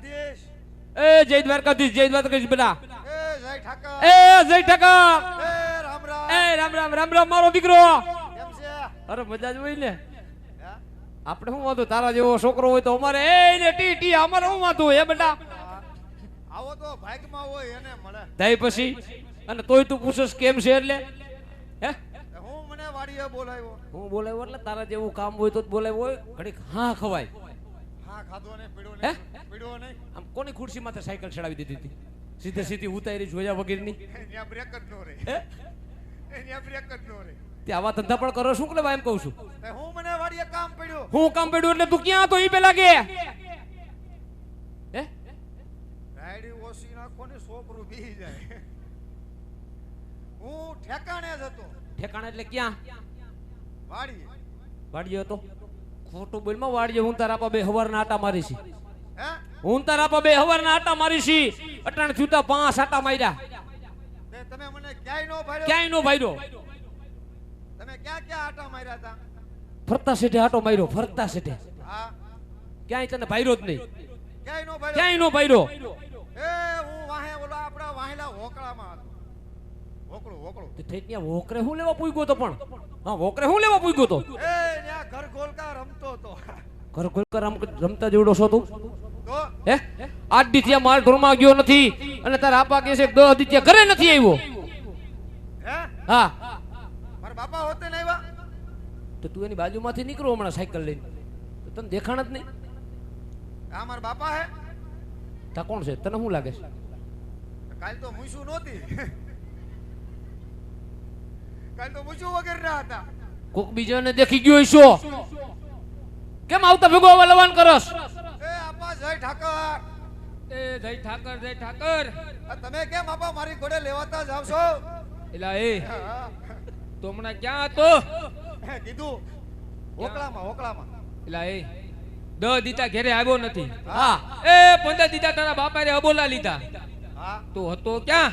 દ્વારકાધીશ. એ જય દ્વારકાધીશ, જય દ્વારકાધીશ બેટા. એ જય ઠાકર. એ જય ઠાકર. એ રામ રામ. એ રામ રામ, રામ રામ મારો દીકરો. કેમ છે? અરે મજા જ હોય ને. હે? આપણે શું વાંધો, તારા જેવો છોકરો હોય તો અમારે એ ને ટી ટી અમારે શું વાંધો હે બેટા. આવો તો ભાગમાં હોય એને મળે. તઈ પછી અને તોય તું પૂછસ કેમ છે એટલે હે હું મને વાડીએ બોલાવ્યો. હું બોલાવ્યો એટલે તારા જેવું કામ હોય તો જ બોલાવ્યો હોય. ઘડીક હા ખવાય. હા ખાધો ને પીડો હે? ને પીડો નહીં. આમ કોની ખુરશી માથે સાયકલ ચડાવી દીધી હતી સીધે સીધી ઉતારી જોયા વગરની ત્યાં બ્રેક જ નો રે. હે ત્યાં બ્રેક જ નો રે. તે આવા ધંધા પણ કરો શું કે એમ કહું છું. હું મને વાડીએ કામ પડ્યું. હું કામ પડ્યું એટલે તું ક્યાં હતો ઈ પેલા કે હે રાયડી ઓછી નાખો ને છોકરું બીહી જાય. હું ઠેકાણે જ હતો. ઠેકાણા એટલે ક્યાં વાડીએ. વાડીએ હતો ખોટું બોલમાં વાડીએ હું તારા પા બે હવારના આટા મારી છી. હે? હું તારા પા બે હવારના આટા મારી છી. અટાણ થયું 5 આટા માર્યા. તે તમે મને ક્યાંય નો ભાડ્યો. ક્યાંય નો ભાઈરો. તમે ક્યાં ક્યાં આટા માર્યા હતા? ફરતા સેઠે આટો માર્યો, ફરતા સેઠે. હા. ક્યાંય તને ભાઈરો જ નહીં. ક્યાંય નો ભાડ્યો. ક્યાંય નો ભાઈરો. એ હું વાહે ઓલા આપડા વાહેલા હોકળામાં હતો. હોકળું હોકળું. તે થઈ ત્યાં વોકરે હું લેવા પૂગ્યો તો પણ હા વોકરે હું લેવા પૂગ્યો તો એ ત્યાં ઘર ગોલકા રમતો તો. ઘર કોઈ રમતા જેવડો છો તું તો હે આજ દી ત્યાં માલ ઢોરમાં ગયો નથી અને તારા આપા કહે છે 10 દી ત્યાં ઘરે નથી આવ્યો. હે? હા મારા બાપા હોતે ને આવ્યા. તો તું એની બાજુમાંથી નીકળો હમણાં સાયકલ લઈને તો તને દેખાણ જ નહીં. આ મારા બાપા હે. તા કોણ છે તને શું લાગે છે? કાલ તો મૂછું નહોતી. કાલ તો મૂછું વગર ના હતા. કોક બીજાને દેખી ગયો છો કેમ આવતા ભેગો હવે લવાન કરસ? એ આપા જય ઠાકર. એ જય ઠાકર, જય ઠાકર. આ તમે કેમ આપા મારી ઘોડે લેવાતા જાવ છો? એલા એ હા. તો હમણાં ક્યાં હતો? હે, કીધું હોકળામાં હોકળામાં. એલા એ 10 દીતા ઘરે આવ્યો નથી. હા. એ 15 દીતા તારા બાપાએ અબોલા લીધા. હા. તો હતો ક્યાં?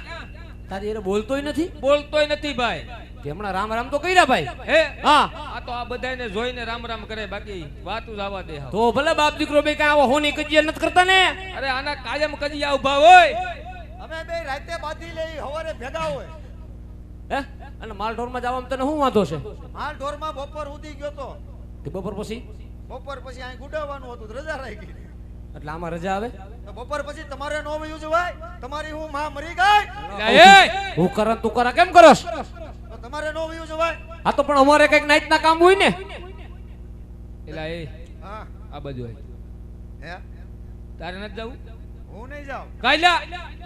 તારી એને બોલતોય નથી. બોલતોય નથી ભાઈ. તે હમણાં રામ રામ તો કર્યા ભાઈ. હે હા આ તો આ બધાને જોઈને રામ રામ કરે બાકી વાતું જ આવવા દે. તો ભલે બાપ દીકરો બે કાંઈ આવો હોની કજિયા નથી કરતા ને. અરે આના કાયમ કજિયા ઉભા હોય. અમે બે રાતે બાંધી લઈ હવારે ભેગા હોય. હે અને માલ ઢોરમાં જવામાં તને શું વાંધો છે? માલ ઢોરમાં બપોર ઉધી ગયો તો. તે બપોર પછી બપોર પછી અહીં ગુડાવવાનું હતું તો રજા રાખી ગઈ. એટલે આમાં રજા આવે તો બપોર પછી તમારે નો વયું જવાય. તમારી હું માં મરી ગઈ. હું કરા તું કરા કેમ કરસ? તો તમારે નો વયું જવાય. આ તો પણ અમારે કઈક નાઈટ ના કામ હોય ને. એલા એ હા. આ બધું હોય હે? તારે નથી જવું? હું નહીં જાઉં. કાયલા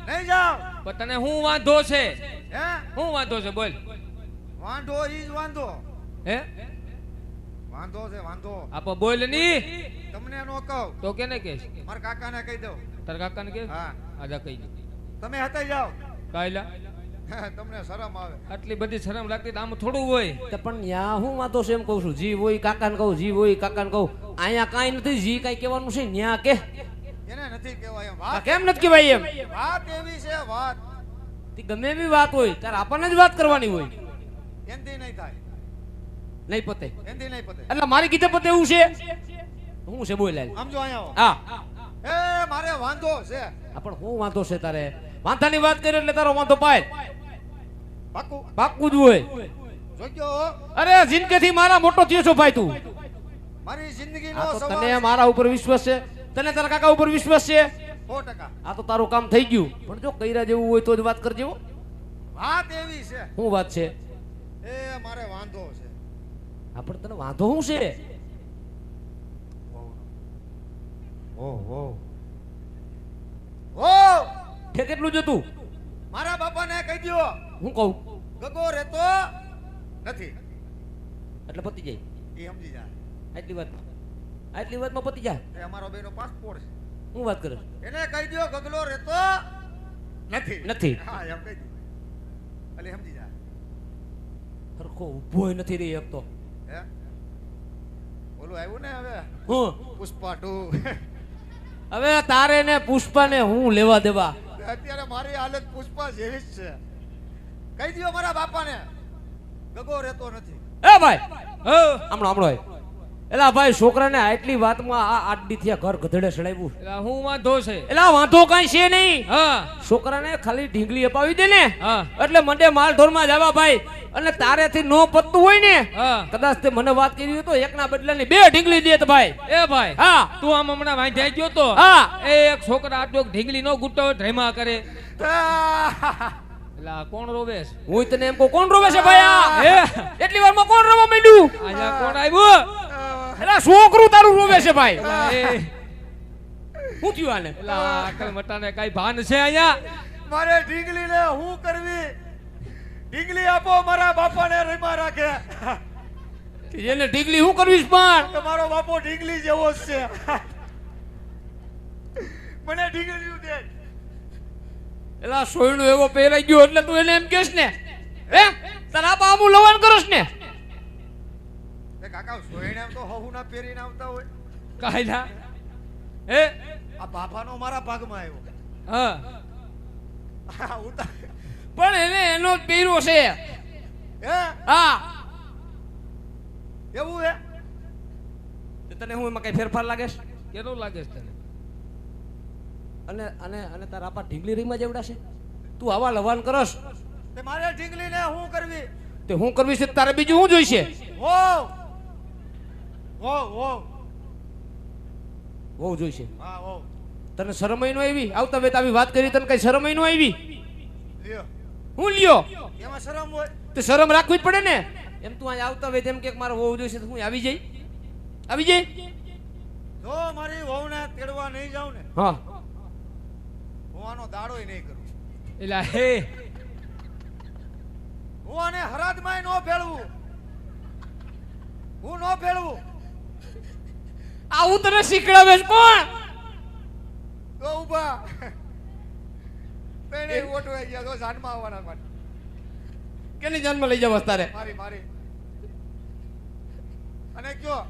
નહીં જાઉં. પણ તને શું વાંધો છે? હે? શું વાંધો છે બોલ? વાંધો ઈ જ વાંધો. હે વાંધો છે વાંધો. આપો બોલ ની. તમને નો કહું. તો કેને કહેશ? મારા કાકાને કહી દઉં. તારા કાકાને કે હા. આજા કહી દે. તમે હતાઈ જાઓ. કાયલા તમને શરમ આવે. આટલી બધી શરમ લાગતી તો આમ થોડું હોય. પણ ન્યા હું વાંધો છે એમ કહું છું. જી હોય કાકાને કહું, જી હોય કાકાને કહું. અહીંયા કાંઈ નથી. જી કાંઈ કહેવાનું છે ન્યા કે એને નથી કહેવાય એમ. વાત કેમ નથી કહેવાય એમ? વાત એવી છે વાત. તે ગમે એવી વાત હોય ત્યારે આપણને જ વાત કરવાની હોય. એનથી નહીં થાય. નહીં પતે એનથી નહીં પતે. એટલે મારી કીધે પતે એવું છે. શું છે બોલ લાલ? સમજો અહીંયા હા આવો. એ મારે વાંધો છે. પણ શું વાંધો છે તારે? વાંધાની વાત કરી એટલે તારો વાંધો પાય પાકું પાક્કું જ હોય. જોજો. અરે જિંદગીથી મારા મોટો થયો છો ભાઈ તું. મારી જિંદગીનો આ તો સવાલ તને મારા ઉપર વિશ્વાસ છે, તને તારા કાકા ઉપર વિશ્વાસ છે. 100%. આ તો તારું કામ થઈ ગયું. પણ જો કઈરા જેવું હોય તો જ વાત કરજો. વાત એવી છે. શું વાત છે? એ મારે વાંધો છે. આ પણ તને વાંધો શું છે? ઓહો ઠે કેટલું જતું? મારા બાપાને કહી દ્યો હું કહું ગગો રહેતો નથી. એટલે પતી જાય. એ સમજી જાય. આટલી વાતમાં પતી જાય. એ અમારો બેનો પાસપોર્ટ છે. હું વાત કરે? એને કહી દ્યો ગગલો રહેતો નથી. હા એમ કહી દો. એટલે સમજી જાય. સરખો ઊભો નથી રહી એક તો. હે ઓલું આવ્યું ને હવે હું પુષ્પા 2. હવે તારે ને પુષ્પાને હું લેવા દેવા? અત્યારે મારી હાલત પુષ્પા જેવી જ છે. કહી દ્યો મારા બાપાને ગગો રહેતો નથી. એ ભાઈ હમણાં એલા ભાઈ છોકરાને આટલી વાતમાં આ આડડી થી ઘર ગધેડે સડાવ્યું. એટલે હું વાંધો છે. એલા વાંધો કઈ છે નહીં. હા છોકરાને ખાલી ઢીંગલી અપાવી દે ને હા એટલે મંડે માલ ઢોરમાં જવા ભાઈ. અને તારેથી નો પતતું હોય ને હા કદાચ તે મને વાત કરી હોય તો એકના બદલાની 2 ઢીંગલી દેત ભાઈ. એ ભાઈ હા તું આમ હમણાં વાંધ્યા ગયો તો હા એ એક છોકરા આટલો ઢીંગલી નો ગુટ્ટો ધ્રેમા કરે. એટલે આ કોણ રોવે છે? હું તને એમ કહું કોણ રોવે છે ભાઈ આ? હે એટલી વારમાં કોણ રોવા માંડ્યું? અહીંયા કોણ આવ્યું? એલા છોકરું તારું રોવે છે ભાઈ. એટલે એ શું થયું આને? એટલે આ અકલ મટાને કઈ ભાન છે અહીંયા? મારે ઢીંગલી ને હું કરવી? ઢીંગલી આપો મારા બાપાને રીમા રાખે. એને ઢીંગલી શું કરવીશ પણ? તમારો બાપો ઢીંગલી જેવો જ છે. મને ઢીંગલી દે. એલા સોયણું એવો પહેરાઈ ગયો એટલે તું એને એમ કહેશ ને હે તારા બાપુ લવાન કરસ ને? એ કાકા સોયણામ તો હહુ ના પહેરીને આવતા હોય. કાઈ ના હે આ બાપાનો મારા ભાગમાં આવ્યો. હા હા, ઉતાર. પણ એને એનો જ પહેર્યો છે. હે હા એવું હે? તો તને હું એમાં કઈ ફેરફાર લાગે છે? કેવું લાગે છે તને? અને અને અને તારા આપા ઢીંગલી રીમાં જેવડા છે? તું આવા લવાન કરસ તે મારે ઢીંગલી ને હું કરવી? તે હું કરવી છે તારે બીજું શું જોઈશે? વો વો વો બહુ જોઈશે. હા વો તને શરમય નો આવી? આવતા વેત આવી વાત કરી તને કઈ શરમય નો આવી? લ્યો. હું લ્યો એમાં શરમ હોય? તો શરમ રાખવી જ પડે ને. એમ તું અહીંયા આવતા વેત એમ કે મારો વહુ જોઈશે તો હું આવી જઈ જો મારી વહુને તેડવા નહીં જાઉં ને હા હું આનો દાડોય નહીં કરું. એટલે હે હું આને હરાદમાંય નો ભેળવું. હું નો ભેળવું. આવું તને શીખડાવે છે કોણ? તો ઊભા તેને ઓટવાઈ ગયા તો જાનમાં આવવાના માટે. કેની જાનમાં લઈ જવા તારે? મારી મારી અને કયો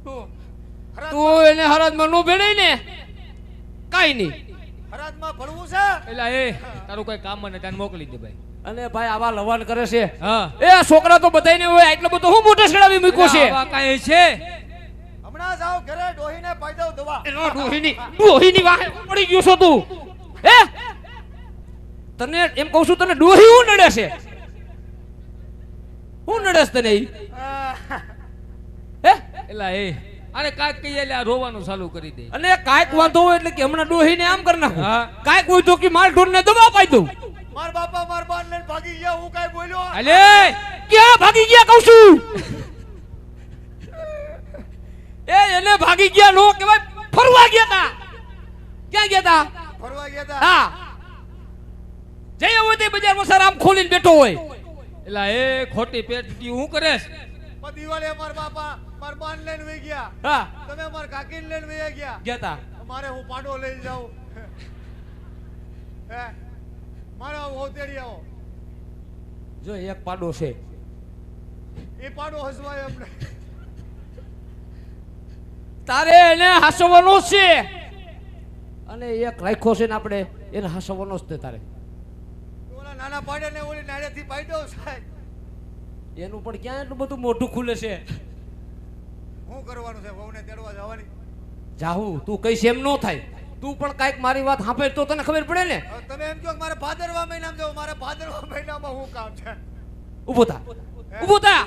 તું એને હરાજમાં નો ભેડાય ને કાઈ નહીં. હરાદમાં ભળવું છે. એટલે એ તારું કોઈ કામ ને ત્યાં મોકલી દે ભાઈ. અને ભાઈ આવા લવાન કરે છે. હા એ છોકરા તો બધાયને હોય આટલો બધો હું મોટે સડાવી મૂક્યો છે. આવા કાંઈ છે? હમણાં જાવ ઘરે ડોહીને પાઈ દઉં દવા. એનો ડોહીની વાહે પડી ગયો છો તું હે? તને એમ કહું છું તને ડોહી હું નડે છે? હું નડે છે તને ઈ? હે એટલે એ અરે કાંઈક કહીએ એટલે આ રોવાનું ચાલુ કરી દે. અને કાંઈક વાંધો હોય એટલે કે હમણાં ડોહીને આમ કરી નાખું. હા. કાંઈક હોય તો કે માલ ઢોરને દવા પાઈ દઉં. માર બાપા માર બાન લઈને ભાગી ગયા. હું કાઈ બોલ્યો? અલે ક્યાં ભાગી ગયા કહું છું? એને ભાગી ગયા નો કહેવાય, ફરવા ગયા તા. ક્યાં ગયા તા? ફરવા ગયા તા. હા જઈ હોય તે બજારમાં સર આમ ખોલીને બેઠો હોય. એટલે એ ખોટી પેટતી હું કરે છે? પણ દિવાળીએ માર બાપા માર બાન લઈને વહી ગયા. હા તમે માર કાકીને લઈને વહી ગયા. ગયા તા. મારે હું પાડો લઈને જાઉં. હે મારે હું તેડી આવો. જો એક પાડો છે. એ પાડો હસવાય અમને. તારે એને હાસવાનો છે અને એક રાખ્યો છે ને આપણે એને હાસવાનો જ તે તારે. ઓલા નાના પાડે ને ઓલી નાળેથી પાઈ દો સાહેબ. એનું પણ ક્યાં એટલું બધું મોઢું ખુલે છે? શું કરવાનું છે? વહુને તેડવા જવાની. જાહુ તું કઈશ એમ નો થાય. તું પણ કાંઈક મારી વાત સાંભળ તો તને ખબર પડે ને. હવે તમે એમ કહો કે મારે ભાદરવા મહિનામાં જાવ. મારે ભાદરવા મહિનામાં શું કામ છે? ઊભો થા ઊભો થા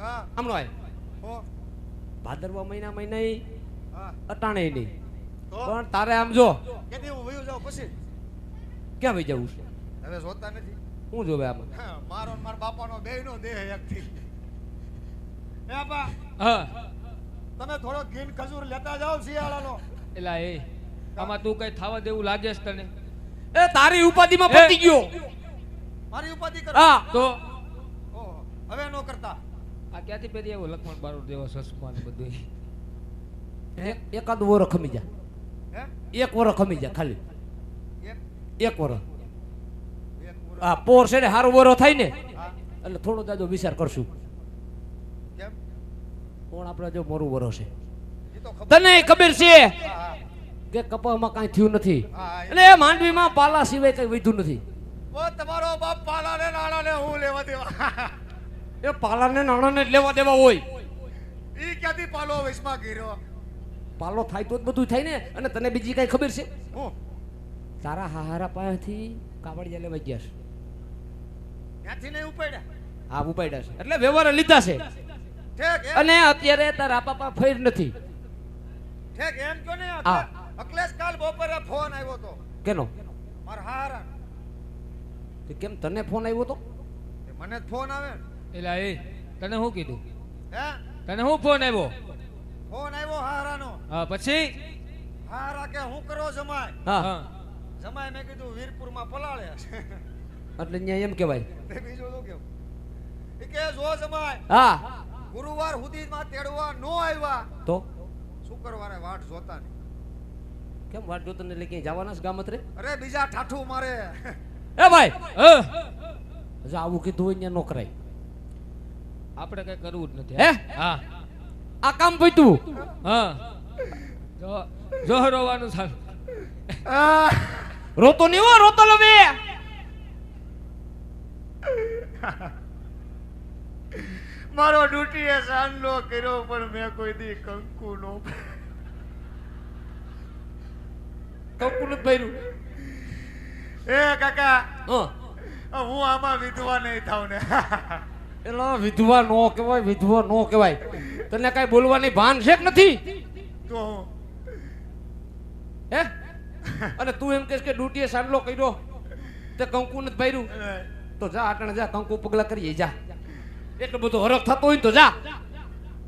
હા આમનો આય. હો ભાદરવા મહિના હા અટાણે નહીં તો પણ તારે આમ જો કેદી હું વયું જાઉં પછી? ક્યાં વહી જવું છે? હવે જોતા નથી. હું જોવે આમાં? હા, મારો ને મારા બાપાનો બેયનો દેહ એકથી. હે બા હા તમે થોડો ઘીન ખજૂર લેતા જાઓ શિયાળાનો. એટલે એ આમાં તું કઈ થવા દેવું લાગે છે તને? એ તારી ઉપાધિમાં પતી ગયો. મારી ઉપાધિ કરો. હા તો ઓહો, હવે નો કરતા. આ ક્યાંથી પહેરી આવ્યો લક્ષ્મણ બારોટ જેવો સસમા ને બધું? એકાદ વરો ખમી જા. હે એક વરો ખમી જા ખાલી એક એક વરો. એક પૂરો. આ પોર છે ને હારો વરો થાય ને હા એટલે થોડો જાજો વિચાર કરશું. કેમ? કોણ આપણે જો મોરું વરો છે એ તો ખબર. તને ખબર છે હા હા કે કપામાં કાંઈ થયું નથી હા, અને એ માંડવીમાં પાલા સિવાય કઈ વધ્યું નથી. ઓ તમારો બાપ પાલા ને નાણા ને હું લેવા દેવા. એ પાલાને નાણાને જ લેવા દેવા હોય. ઈ ક્યાંથી પાલો વૈશમાં ગીરો પાલો થાય તો જ બધું થાય ને. અને તને બીજી કઈ ખબર છે? હું તારા હાહારા પાસેથી કાવડિયા લેવા ગયા છે. ત્યાંથી નહીં ઉપાડ્યા હા ઉપાડ્યા છે એટલે વ્યવહાર લીધા છે. ઠેક અને અત્યારે તારા પાપા ફેર નથી. ઠેક એમ કયો ને હા. અખિલેશ કાલ બપોરે ફોન આવ્યો તો કેનો? મારા હારા તે કેમ તને ફોન આવ્યો તો? મને જ ફોન આવે ને. એલા એ તને શું કીધું? હે તને શું ફોન આવ્યો? ફોન આવ્યો હારાનો. હા પછી? હારા કે હું કરો જમાય હા જમાય મેં કીધું વીરપુરમાં પલાળે છે. એટલે અહીંયા એમ કહેવાય. તે બીજું શું કેવું ઈ કે જો જમાય હા ગુરુવાર સુધીમાં તેડવા નો આવ્યા તો શુક્રવારે વાટ જોતા નહીં. કેમ વાટ જોતો ને એટલે ક્યાંય જવાના છે ગામત્રે? અરે બીજા ઠાઠું મારે એ ભાઈ અ, જો આવું કીધું હોય ને નો કરાય. આપણે કઈ કરવું જ નથી. હે? હા આ કામ પૈતું હા જો રોવાનું ચાલુ. રોતો નહીં હો, રોતો લવે. મારો ડ્યુટીએ સાંડલો કર્યો પણ મેં કોઈ દી કંકુ નો કંકુ નથી ભર્યું. એ કાકા હા હું આમાં વિધવા નહીં થાવ ને. એલો વિધવા નો કહેવાય, વિધવા નો કહેવાય. તને કઈ બોલવાની ભાન છે કે નથી? તો હું હે? અને તું એમ કહેશ કે ડ્યુટીએ સાંડલો કર્યો તે કંકુ નથી ભર્યું? તો જા આટણે જા કંકુ પગલા કરીએ જા. એટલો બધો હરખ થતો હોય ને તો જા.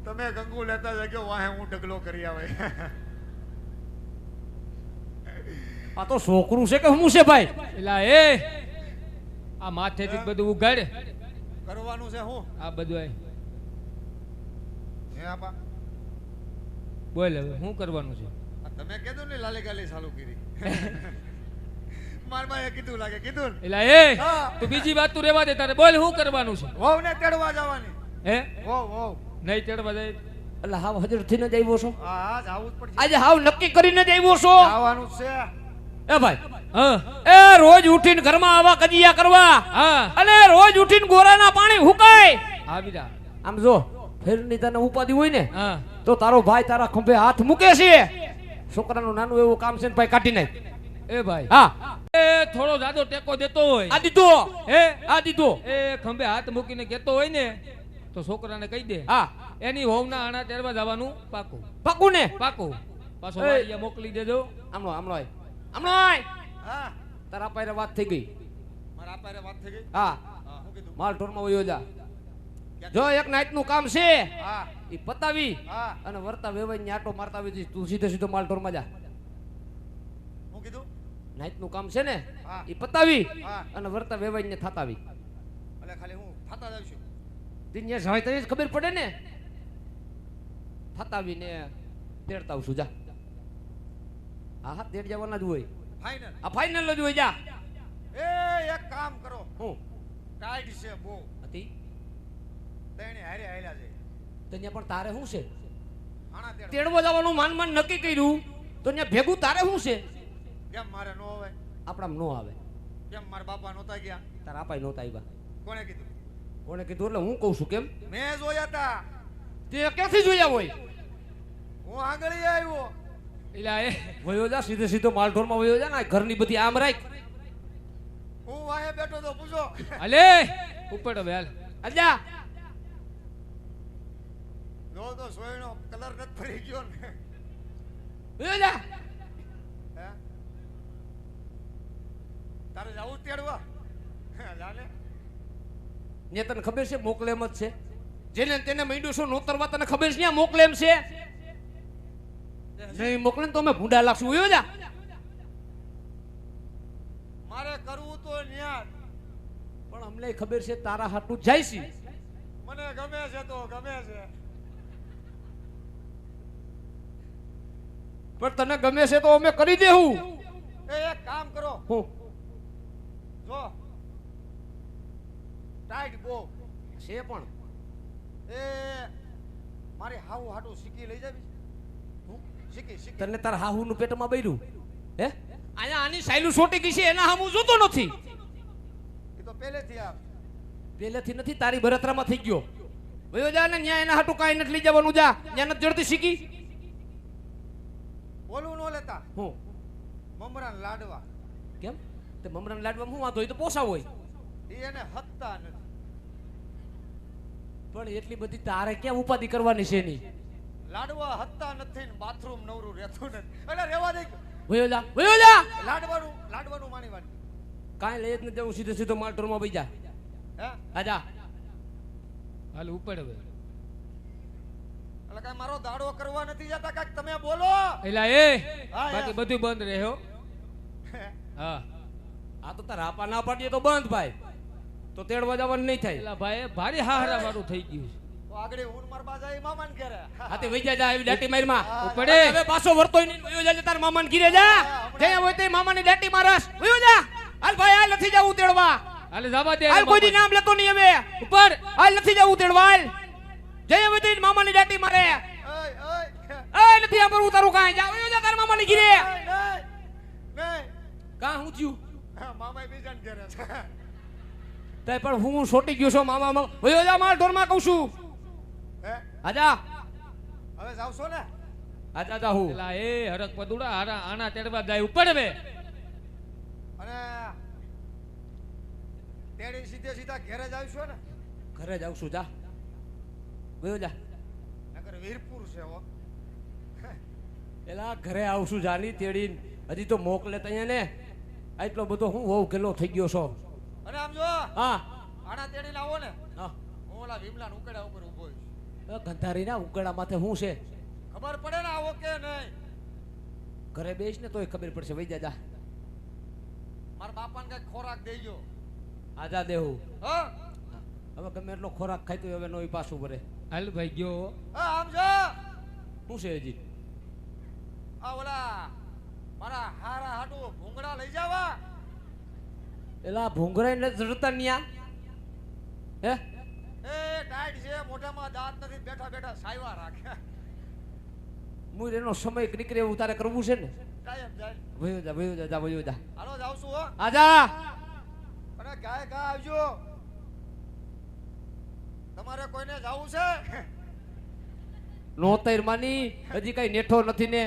તમે કંકુ લેતા જજો વાહે હું ઢગલો કરી આવે. આ તો છોકરું છે કે હું છે ભાઈ? એલા એ આ માથેથી બધું ઉગાડે કરવાનું છે હું આ બધું આય. હે આપા બોલ હવે શું કરવાનું છે? આ તમે કીધું ને લાલી ગાલી ચાલુ કરી. માર ભાઈએ કીધું લાગે કીધું ને. એલા એ હા. તું બીજી વાત તું રેવા દે, તારે બોલ શું કરવાનું છે? વહુ ને તેડવા જવાની. હે વહુ નહીં તેડવા જાય? એટલે હાવ હજર થઈને જ આવ્યો છો? હા જાવું જ પડશે. આજે હાવ નક્કી કરીને જ આવ્યો છો? આવવાનું છે. એ ભાઈ હા એ રોજ ઉઠીને ઘરમાં આવા કજિયા કરવા હા અને રોજ ઉઠીને ગોરાના પાણી હુકાય. હા બીજા આમ જો ફેરની તને ઉપાધિ હોય ને હા તો તારો ભાઈ તારા ખંભે હાથ મૂકે છે. છોકરાનું નાનું એવું કામ છે ને ભાઈ કાઢી નાખ. એ ભાઈ હા એ થોડો જાદો ટેકો દેતો હોય આ દીધો, હે આ દીધો. એ ખંભે હાથ મૂકીને કેતો હોય ને તો છોકરાને કહી દે હા એની હોવના આણા તેડવા જવાનું પાકું પાકું ને? પાકું. પાછો એ. વાડીએ મોકલી દેજો. આમનો આમનો આય, આમનો આય. હા તારા પાયરે વાત થઈ ગઈ. મારા આપારે વાત થઈ ગઈ. હા હા હું કીધું માલ ઢોરમાં વયો જા. જો એક નાઈટ નું કામ છે હા ઈ પતાવી હા અને વર્તા વેવાઈ ને આટો મારતા આવી તું સીધે સીધો માલ ઢોરમાં જા. હું કીધું નાઈટ નું કામ છે ને હા ઈ પતાવી હા અને વર્તા વેવાઈ ને થતાવી. એટલે ખાલી હું થતા જ આવશું. દિન્યા સવાય તને જ ખબર પડે ને. થતાવી ને તેડતા આવશું જા. હા હા તેડ જવાના જ હોય. ફાઇનલ. આ ફાઇનલ જ હોય જા. એ એક કામ કરો હું ટાઈટ છે બહુ હતી તેણે હારે હાલ્યા છે તને પણ તારે શું છે? આણા તેડ તેડવા જવાનું માન માન નક્કી કર્યું તો ત્યાં ભેગું તારે શું છે? કેમ મારે નો આવે આપણામાં નો આવે. કેમ મારા બાપા નહોતા ગયા તારા આપાય નહોતા આવ્યા. કોણે કીધું કોણે કીધું? એટલે હું કહું છું કેમ? મેં જોયા તા તે ક્યાંથી જોયા હોય? હું આંગળી આવ્યો એલા એ વયો જા સીધે સીધો માલઢોરમાં વયો જા ને ઘરની બધી આમ રાખ. હું વાહે બેઠો તો પૂછો અલે ઉપર હવે હાલ. અજા જો તો સોયનો કલર નથી ફરી ગયો ને વયો જા. હે તારે જાવું તેડવા જાને ને તને ખબર છે મોકલે એમ જ છે. જેને તેને માંડ્યું છો નોતરવા તને ખબર છે ને મોકલે એમ છે. નહીં મોકલે ને તો અમે ભૂંડા લાગશું. વયો જા. મારે કરવું તો ન્યા પણ અમને ખબર છે તારા હાટું જાય છે. મને ગમે છે તો ગમે છે પણ તને ગમે છે તો અમે કરી દેવું. એ એક કામ કરો હું જો ટાઈટ બહુ છે પણ એ મારી હાવ હાટું શીખી લઈ જાવી હું શીખી તને તારા હાહુનું પેટમાં બૈરું હે? અહીંયા આની સાયલું છોટી ગઈ છે એના હામું જોતો નથી. એ તો પહેલેથી આ પહેલેથી નથી તારી બરતરામાં થઈ ગયો. વયો જા ને ન્યા એના હાટુ કાંઈ નથી લઈ જવાનું જા ન્યા નથી જડતી શીખી ઓલું નો લેતા હું મમરા લાડવા કેમ તે મમરાના લાડવામાં હું વાંધો હોય તો પોસાવ હોય ઈ એને હત્તા નથી પણ એટલી બધી તારે કેમ ઉપાધિ કરવાની છે ની લાડવા હત્તા નથી ને બાથરૂમ નવરું રહેતું નથી એટલે રેવા દે વયો જા લાડવાનું માની વાત કાંઈ લઈ જ નથી જવું સીધો સીધો માલ ઢોરમાં બઈ જા હે આજા હાલ ઉપર હવે એટલે કાંઈ મારો દાડો કરવા નથી જતા કાંઈક તમે બોલો એલા એ હા, બાકી યા. બધું બંધ રહ્યો હા આ તો તારા આપા ના પાડીએ તો બંધ ભાઈ તો તેડવા જવાનું નહીં થાય એલા ભાઈ ભારી હાહરા વાળું થઈ ગયું તો આગળ હું માર બાજા એ મામાને ઘરે હાથે વઈ જા જા એવી દાટી મારમાં ઉપડે હવે પાછો વર્તોય નહીં વયો જા તારા મામાને ઘીરે જા જ્યાં હોય તે મામાની દાટી મારસ વયો જા હાલ ભાઈ હાલ નથી જવું તેડવા હાલે જવા દે હાલ કોઈ દી નામ લેતો નહીં હવે ઉપર હાલ નથી જવું તેડવા હાલ જય હોય તે મામાની દાટી મારે ઓય એ નથી આ પર ઉતારું કાંઈ જા વયો જા તારા મામાની ઘીરે નહીં કાં હું થયું મામા બીજાને ઘરે છે તે પણ હું છોટી ગયો છો મામા વયો જા માર ઢોરમાં કહું છું હે આજા હવે જાવ છો ને આજા જા હું એલા એ હરક પદુડા હારા આના તેડવા જાય ઉપર હવે અને તેડી સીધા ઘરે જ આવશો ને ઘરે જાઉં છું જા વયો જા નકર વીરપુર છે હો એલા ઘરે આવશું જાની તેડીન હજી તો મોકલે તઅહીંયા ને આટલો બધો હું વહુ ગેલો થઈ ગયો છો અને આમ જો હા આના તેડીને આવો ને હા હું ઓલા ભીમલા ઉકેડા ઉપર ઊભો છું ગંધારીના ઉગડા માથે હું છે ખબર પડે ને આવો કે નહીં ઘરે બેસ ને તોય ખબર પડશે વઈ જા જા મારા બાપાને કઈ ખોરાક દેજો આજા દેવું હા હવે ગમે એટલો ખોરાક ખાઈ તો હવે નોઈ પાછું ભરે હાલ ભાઈ ગયો હા આમ જો શું છે હજી આ ઓલા મારા હારા હાડુ ભૂંગળા લઈ જાવા એલા ભૂંગરાઈ ને જડતા ન્યા હે એ ટાઈટ છે મોઢામાં દાંત નથી બેઠા બેઠા સાયવા રાખે મુર એનો સમય નીકળે એવું તારે કરવું છે ને કાયમ જાય વયો જા વયો જા હાલો જાવ છું હો આજા અને ગાય ગા આવજો તમારે કોઈને જાવું છે નો તૈર માની હજી કઈ નેઠો નથી ને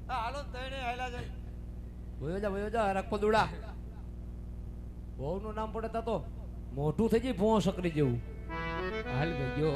હા હાલો ને તઈને હાલ્યા જાય વયો જા રાખો દુડા બહુ નું નામ પડે તા તો મોઢું થઈ જાય ભોં સકરી જેવું હાલ ભાઈ ગયો